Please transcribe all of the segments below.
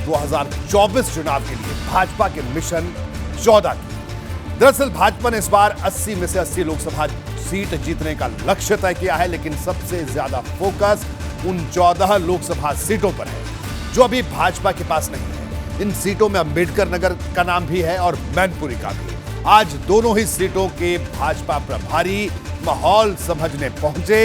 2024 चुनाव के लिए भाजपा के मिशन 14 की। दरअसल भाजपा ने इस बार 80 में से 80 लोकसभा सीट जीतने का लक्ष्य तय किया है, लेकिन सबसे ज्यादा फोकस उन 14 लोकसभा सीटों पर है जो अभी भाजपा के पास नहीं है। इन सीटों में अंबेडकर नगर का नाम भी है और मैनपुरी का भी। आज दोनों ही सीटों के भाजपा प्रभारी माहौल समझने पहुंचे।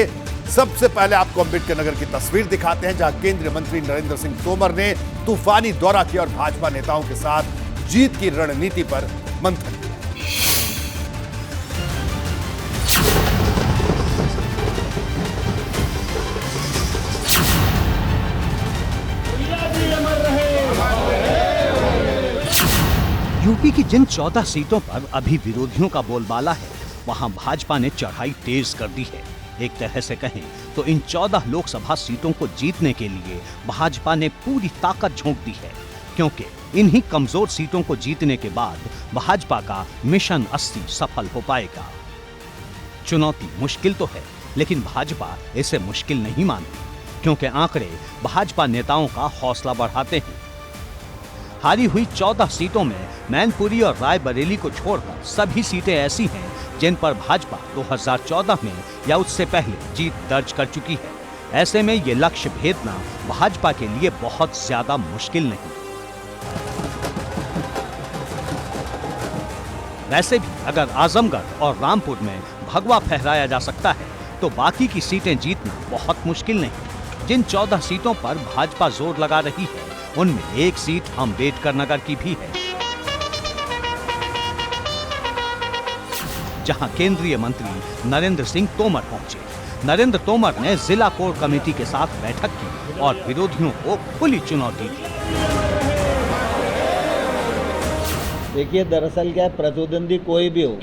सबसे पहले आपको अंबेडकर नगर की तस्वीर दिखाते हैं, जहां केंद्रीय मंत्री नरेंद्र सिंह तोमर ने तूफानी दौरा किया और भाजपा नेताओं के साथ जीत की रणनीति पर मंथन किया। यूपी की जिन 14 सीटों पर अभी विरोधियों का बोलबाला है, वहां भाजपा ने चढ़ाई तेज कर दी है। एक तरह से कहें तो इन 14 लोकसभा सीटों को जीतने के लिए भाजपा ने पूरी ताकत झोंक दी है, क्योंकि इन्हीं कमजोर सीटों को जीतने के बाद भाजपा का मिशन 80 सफल हो पाएगा। चुनौती मुश्किल तो है, लेकिन भाजपा इसे मुश्किल नहीं मानती, क्योंकि आंकड़े भाजपा नेताओं का हौसला बढ़ाते हैं। हारी हुई 14 सीटों में मैनपुरी और रायबरेली को छोड़कर सभी सीटें ऐसी हैं जिन पर भाजपा 2014 में या उससे पहले जीत दर्ज कर चुकी है। ऐसे में ये लक्ष्य भेदना भाजपा के लिए बहुत ज्यादा मुश्किल नहीं। वैसे भी अगर आजमगढ़ और रामपुर में भगवा फहराया जा सकता है, तो बाकी की सीटें जीतना बहुत मुश्किल नहीं। जिन 14 सीटों पर भाजपा जोर लगा रही है, उनमें एक सीट अंबेडकर नगर की भी है, जहां केंद्रीय मंत्री नरेंद्र सिंह तोमर पहुंचे। नरेंद्र तोमर ने जिला कोर कमेटी के साथ बैठक की और विरोधियों को खुली चुनौती दी। देखिए, दरअसल क्या है, प्रतिद्वंदी कोई भी हो,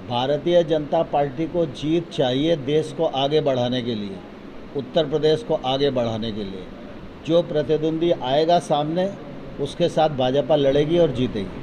भारतीय जनता पार्टी को जीत चाहिए देश को आगे बढ़ाने के लिए, उत्तर प्रदेश को आगे बढ़ाने के लिए। जो प्रतिद्वंदी आएगा सामने, उसके साथ भाजपा लड़ेगी और जीतेगी।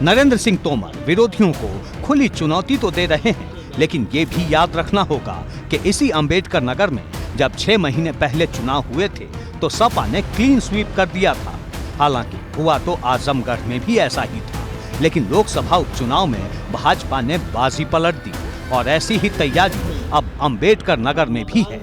नरेंद्र सिंह तोमर विरोधियों को खुली चुनौती तो दे रहे हैं, लेकिन ये भी याद रखना होगा कि इसी अंबेडकर नगर में जब 6 महीने पहले चुनाव हुए थे, तो सपा ने क्लीन स्वीप कर दिया था। हालांकि हुआ तो आजमगढ़ में भी ऐसा ही था, लेकिन लोकसभा उपचुनाव में भाजपा ने बाजी पलट दी और ऐसी ही तैयारी अब अंबेडकर नगर में भी है।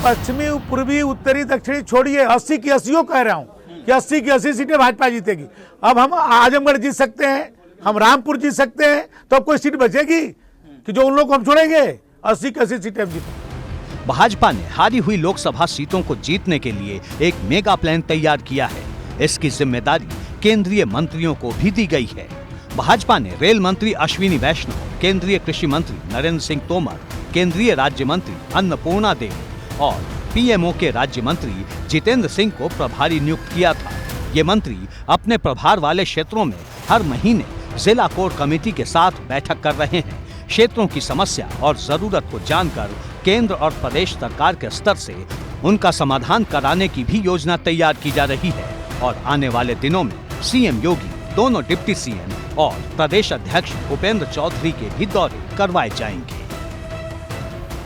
पश्चिमी, पूर्वी, उत्तरी, दक्षिणी छोड़िए, 80 की 80 कह रहा हूँ कि 80 की 80 सीटें भाजपा जीतेगी। अब हम आजमगढ़ जीत सकते हैं, हम रामपुर जीत सकते हैं, तो अब कोई सीट बचेगी कि जो उन लोग को हम छोड़ेंगे? 80 की 80 सीटें हम जीतेंगे। भाजपा ने हारी हुई लोकसभा सीटों को जीतने के लिए एक मेगा प्लान तैयार किया है। इसकी जिम्मेदारी केंद्रीय मंत्रियों को भी दी गई है। भाजपा ने रेल मंत्री अश्विनी वैष्णव, केंद्रीय कृषि मंत्री नरेंद्र सिंह तोमर, केंद्रीय राज्य मंत्री अन्नपूर्णा देवी और पीएमओ के राज्य मंत्री जितेंद्र सिंह को प्रभारी नियुक्त किया था। ये मंत्री अपने प्रभार वाले क्षेत्रों में हर महीने जिला कोर कमेटी के साथ बैठक कर रहे हैं। क्षेत्रों की समस्या और जरूरत को जानकर केंद्र और प्रदेश सरकार के स्तर से उनका समाधान कराने की भी योजना तैयार की जा रही है और आने वाले दिनों में सीएम योगी, दोनों डिप्टी सीएम और प्रदेश अध्यक्ष भूपेंद्र चौधरी के भी दौरे करवाए जाएंगे।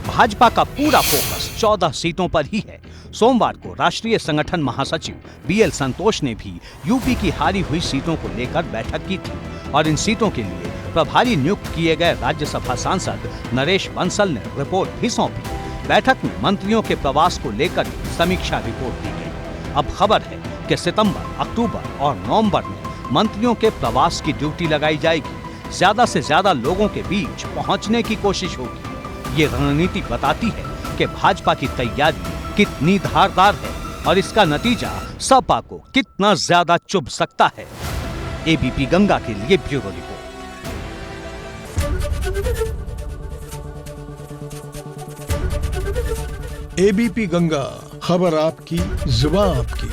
भाजपा का पूरा फोकस 14 सीटों पर ही है। सोमवार को राष्ट्रीय संगठन महासचिव बीएल संतोष ने भी यूपी की हारी हुई सीटों को लेकर बैठक की थी और इन सीटों के लिए प्रभारी नियुक्त किए गए राज्यसभा सांसद नरेश बंसल ने रिपोर्ट भी सौंपी। बैठक में मंत्रियों के प्रवास को लेकर समीक्षा रिपोर्ट दी गई। अब खबर है कि सितंबर, अक्टूबर और नवंबर में मंत्रियों के प्रवास की ड्यूटी लगाई जाएगी। ज्यादा से ज्यादा लोगों के बीच पहुंचने की कोशिश होगी। ये रणनीति बताती है कि भाजपा की तैयारी कितनी धारदार है और इसका नतीजा सपा को कितना ज्यादा चुभ सकता है। एबीपी गंगा के लिए ब्यूरो रिपोर्ट। एबीपी गंगा, खबर आपकी, जुबान आपकी।